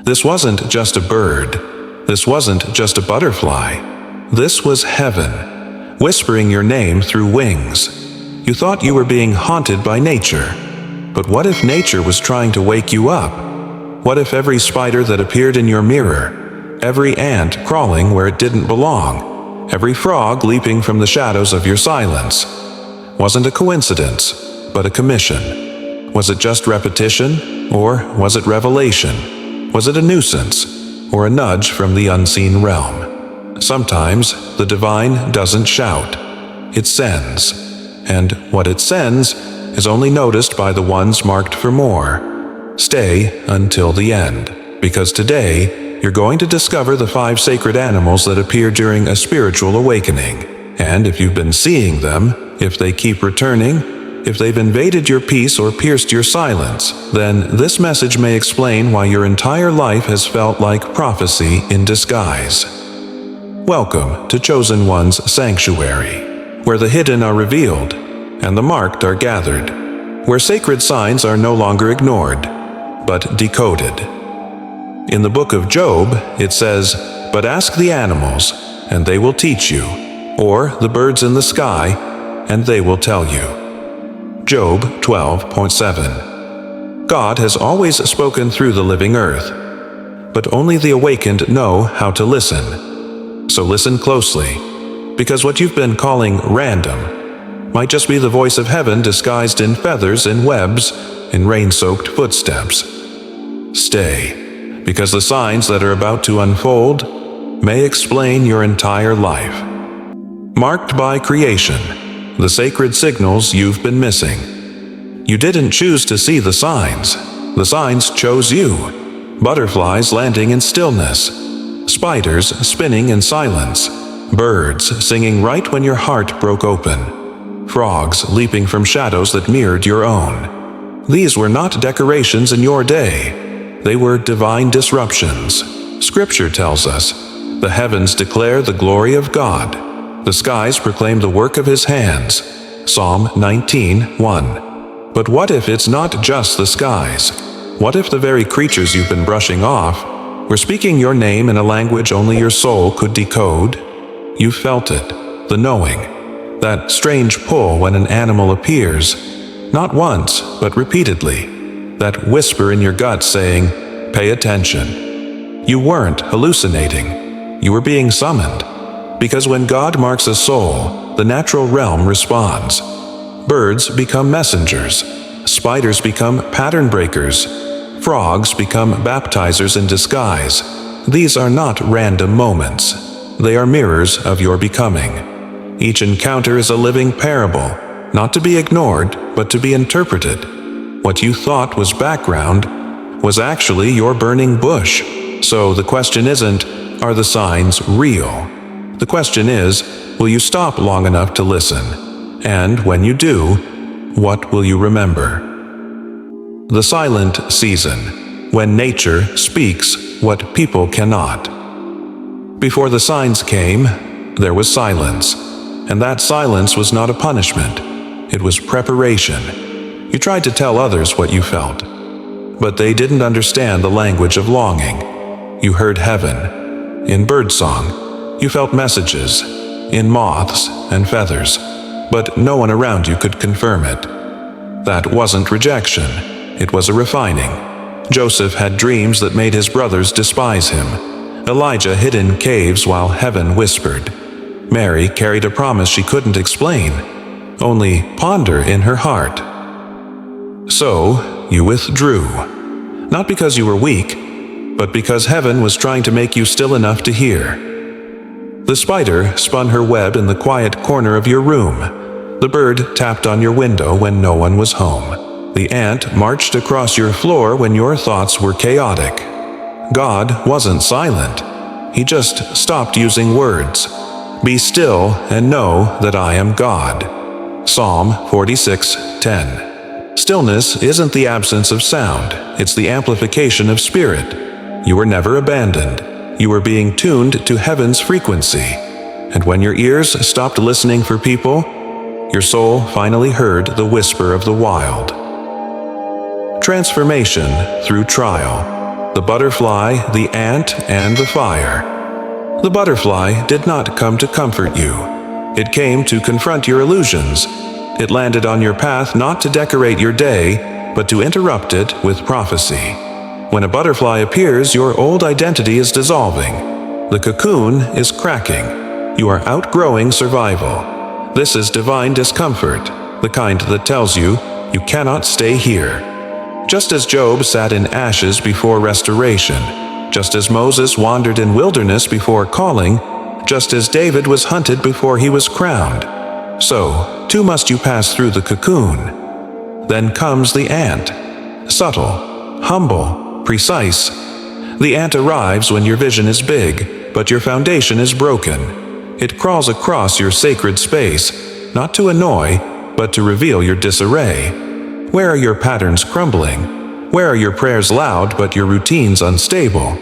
This wasn't just a bird. This wasn't just a butterfly. This was heaven, whispering your name through wings. You thought you were being haunted by nature. But what if nature was trying to wake you up? What if every spider that appeared in your mirror, every ant crawling where it didn't belong, every frog leaping from the shadows of your silence, wasn't a coincidence, but a commission? Was it just repetition, or was it revelation? Was it a nuisance, or a nudge from the unseen realm? Sometimes the divine doesn't shout, it sends. And what it sends is only noticed by the ones marked for more. Stay until the end, because today you're going to discover the 5 sacred animals that appear during a spiritual awakening. And if you've been seeing them, if they keep returning, if they've invaded your peace or pierced your silence, then this message may explain why your entire life has felt like prophecy in disguise. Welcome to Chosen One's Sanctuary, where the hidden are revealed and the marked are gathered, where sacred signs are no longer ignored, but decoded. In the book of Job, it says, "But ask the animals, and they will teach you, or the birds in the sky, and they will tell you." Job 12:7. God has always spoken through the living earth, but only the awakened know how to listen. So listen closely, because what you've been calling random might just be the voice of heaven disguised in feathers, in webs, in rain-soaked footsteps. Stay, because the signs that are about to unfold may explain your entire life. Marked by creation, the sacred signals you've been missing. You didn't choose to see the signs chose you. Butterflies landing in stillness, spiders spinning in silence, birds singing right when your heart broke open, frogs leaping from shadows that mirrored your own. These were not decorations in your day. They were divine disruptions. Scripture tells us, the heavens declare the glory of God. The skies proclaim the work of His hands. Psalm 19:1. But what if it's not just the skies? What if the very creatures you've been brushing off were speaking your name in a language only your soul could decode? You felt it, the knowing, that strange pull when an animal appears, not once, but repeatedly, that whisper in your gut saying, "Pay attention." You weren't hallucinating. You were being summoned. Because when God marks a soul, the natural realm responds. Birds become messengers. Spiders become pattern breakers. Frogs become baptizers in disguise. These are not random moments. They are mirrors of your becoming. Each encounter is a living parable, not to be ignored, but to be interpreted. What you thought was background was actually your burning bush. So the question isn't, are the signs real? The question is, will you stop long enough to listen? And when you do, what will you remember? The silent season, when nature speaks what people cannot. Before the signs came, there was silence. And that silence was not a punishment. It was preparation. You tried to tell others what you felt, but they didn't understand the language of longing. You heard heaven. In birdsong, you felt messages, in moths and feathers, but no one around you could confirm it. That wasn't rejection, it was a refining. Joseph had dreams that made his brothers despise him. Elijah hid in caves while heaven whispered. Mary carried a promise she couldn't explain, only ponder in her heart. So, you withdrew. Not because you were weak, but because heaven was trying to make you still enough to hear. The spider spun her web in the quiet corner of your room. The bird tapped on your window when no one was home. The ant marched across your floor when your thoughts were chaotic. God wasn't silent. He just stopped using words. Be still and know that I am God. Psalm 46:10. Stillness isn't the absence of sound, it's the amplification of spirit. You were never abandoned. You were being tuned to heaven's frequency. And when your ears stopped listening for people, your soul finally heard the whisper of the wild. Transformation through trial. the butterfly, the ant, and the fire. The butterfly did not come to comfort you. It came to confront your illusions. It landed on your path not to decorate your day, but to interrupt it with prophecy. When a butterfly appears, your old identity is dissolving. The cocoon is cracking. You are outgrowing survival. This is divine discomfort, the kind that tells you you cannot stay here. Just as Job sat in ashes before restoration, just as Moses wandered in wilderness before calling, just as David was hunted before he was crowned, so too must you pass through the cocoon. Then comes the ant, subtle, humble, precise. The ant arrives when your vision is big, but your foundation is broken. It crawls across your sacred space, not to annoy, but to reveal your disarray. Where are your patterns crumbling? Where are your prayers loud but your routines unstable?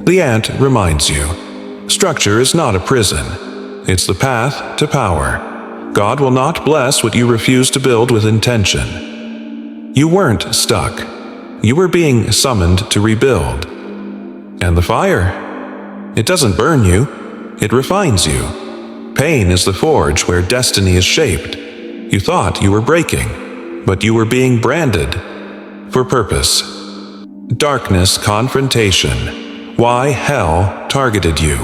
The ant reminds you, structure is not a prison. It's the path to power. God will not bless what you refuse to build with intention. You weren't stuck. You were being summoned to rebuild. And the fire? It doesn't burn you. It refines you. Pain is the forge where destiny is shaped. You thought you were breaking, but you were being branded for purpose. Darkness, confrontation. Why hell targeted you.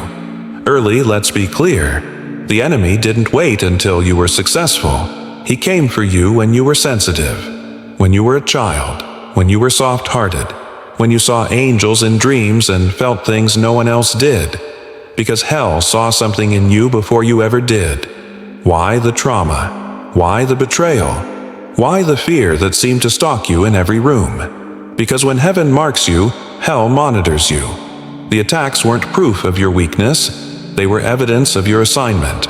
Early, let's be clear. The enemy didn't wait until you were successful. He came for you when you were sensitive, when you were a child, when you were soft-hearted, when you saw angels in dreams and felt things no one else did. Because hell saw something in you before you ever did. Why the trauma? Why the betrayal? Why the fear that seemed to stalk you in every room? Because when heaven marks you, hell monitors you. The attacks weren't proof of your weakness. They were evidence of your assignment.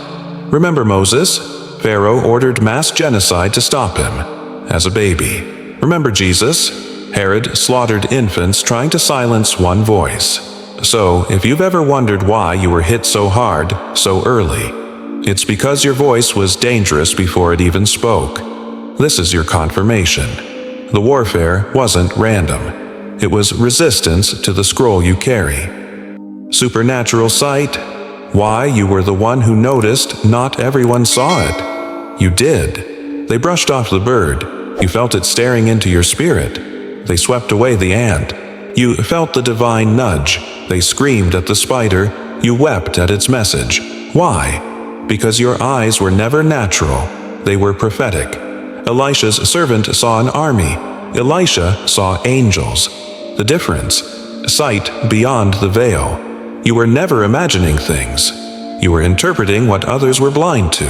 Remember Moses? Pharaoh ordered mass genocide to stop him, as a baby. Remember Jesus? Herod slaughtered infants trying to silence one voice. So, if you've ever wondered why you were hit so hard, so early, it's because your voice was dangerous before it even spoke. This is your confirmation. The warfare wasn't random. It was resistance to the scroll you carry. Supernatural sight? Why you were the one who noticed not everyone saw it. You did. They brushed off the bird. You felt it staring into your spirit. They swept away the ant. You felt the divine nudge. They screamed at the spider. You wept at its message. Why? Because your eyes were never natural. They were prophetic. Elisha's servant saw an army. Elisha saw angels. The difference? Sight beyond the veil. You were never imagining things. You were interpreting what others were blind to.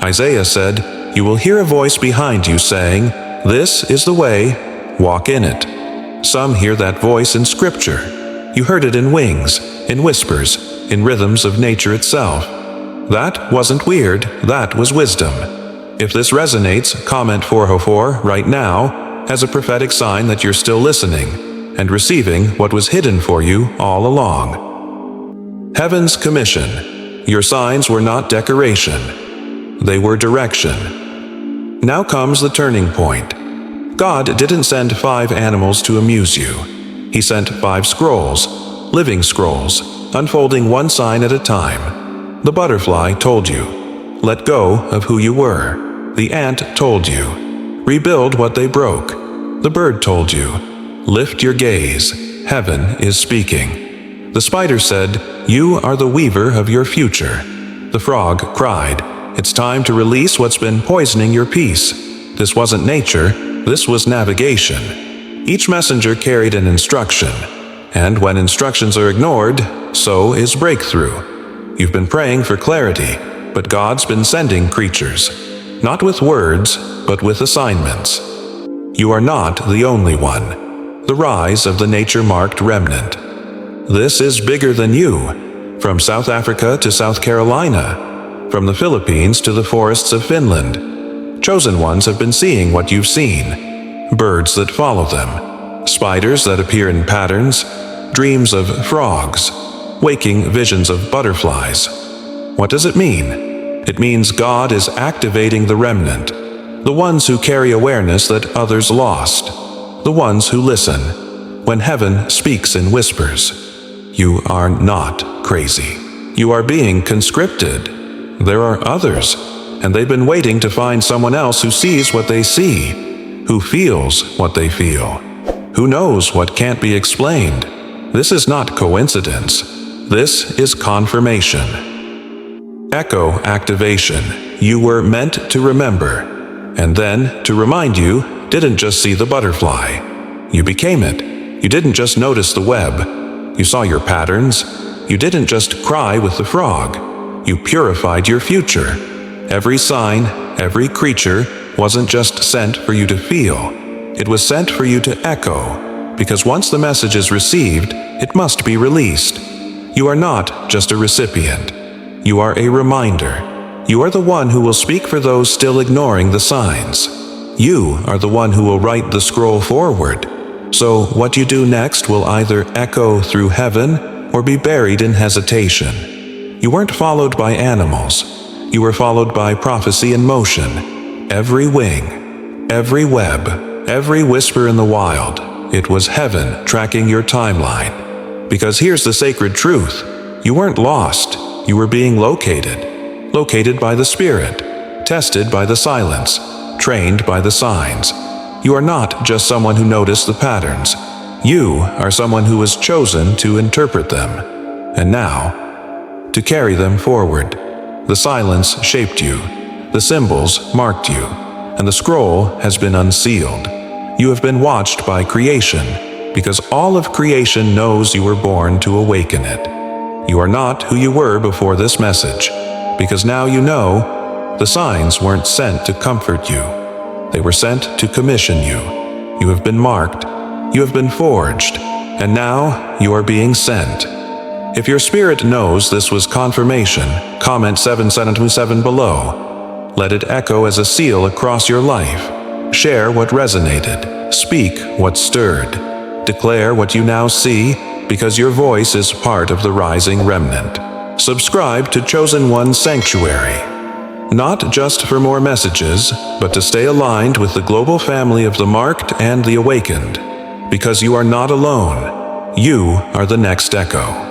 Isaiah said, "You will hear a voice behind you saying, 'This is the way, walk in it.'" Some hear that voice in Scripture. You heard it in wings, in whispers, in rhythms of nature itself. That wasn't weird, that was wisdom. If this resonates, comment 404 right now as a prophetic sign that you're still listening and receiving what was hidden for you all along. Heaven's commission. Your signs were not decoration. They were direction. Now comes the turning point. God didn't send 5 animals to amuse you. He sent 5 scrolls, living scrolls, unfolding one sign at a time. The butterfly told you, let go of who you were. The ant told you, rebuild what they broke. The bird told you, lift your gaze, heaven is speaking. The spider said, you are the weaver of your future. The frog cried, it's time to release what's been poisoning your peace. This wasn't nature, this was navigation. Each messenger carried an instruction, and when instructions are ignored, so is breakthrough. You've been praying for clarity, but God's been sending creatures, not with words, but with assignments. You are not the only one. The rise of the nature-marked remnant. This is bigger than you, from South Africa to South Carolina, from the Philippines to the forests of Finland. Chosen ones have been seeing what you've seen. Birds that follow them, spiders that appear in patterns, dreams of frogs, waking visions of butterflies. What does it mean? It means God is activating the remnant, the ones who carry awareness that others lost, the ones who listen. when heaven speaks in whispers. You are not crazy. You are being conscripted. There are others, and they've been waiting to find someone else who sees what they see, who feels what they feel, who knows what can't be explained. This is not coincidence. This is confirmation. Echo activation. You were meant to remember. And then, to remind you, didn't just see the butterfly. You became it. You didn't just notice the web. You saw your patterns. You didn't just cry with the frog. You purified your future. Every sign, every creature wasn't just sent for you to feel. It was sent for you to echo, because once the message is received, it must be released. You are not just a recipient. You are a reminder. You are the one who will speak for those still ignoring the signs. You are the one who will write the scroll forward. So what you do next will either echo through heaven or be buried in hesitation. You weren't followed by animals. You were followed by prophecy in motion. Every wing, every web, every whisper in the wild. It was heaven tracking your timeline. Because here's the sacred truth. You weren't lost. You were being located. Located by the Spirit. Tested by the silence. Trained by the signs. You are not just someone who noticed the patterns. You are someone who was chosen to interpret them. And now, to carry them forward. The silence shaped you. The symbols marked you. And the scroll has been unsealed. You have been watched by creation, because all of creation knows you were born to awaken it. You are not who you were before this message, because now you know the signs weren't sent to comfort you. They were sent to commission you. You have been marked, you have been forged, and now you are being sent. If your spirit knows this was confirmation, comment 777 below. Let it echo as a seal across your life. Share what resonated. Speak what stirred. Declare what you now see, because your voice is part of the rising remnant. Subscribe to Chosen One Sanctuary. Not just for more messages, but to stay aligned with the global family of the marked and the awakened. Because you are not alone. You are the next echo.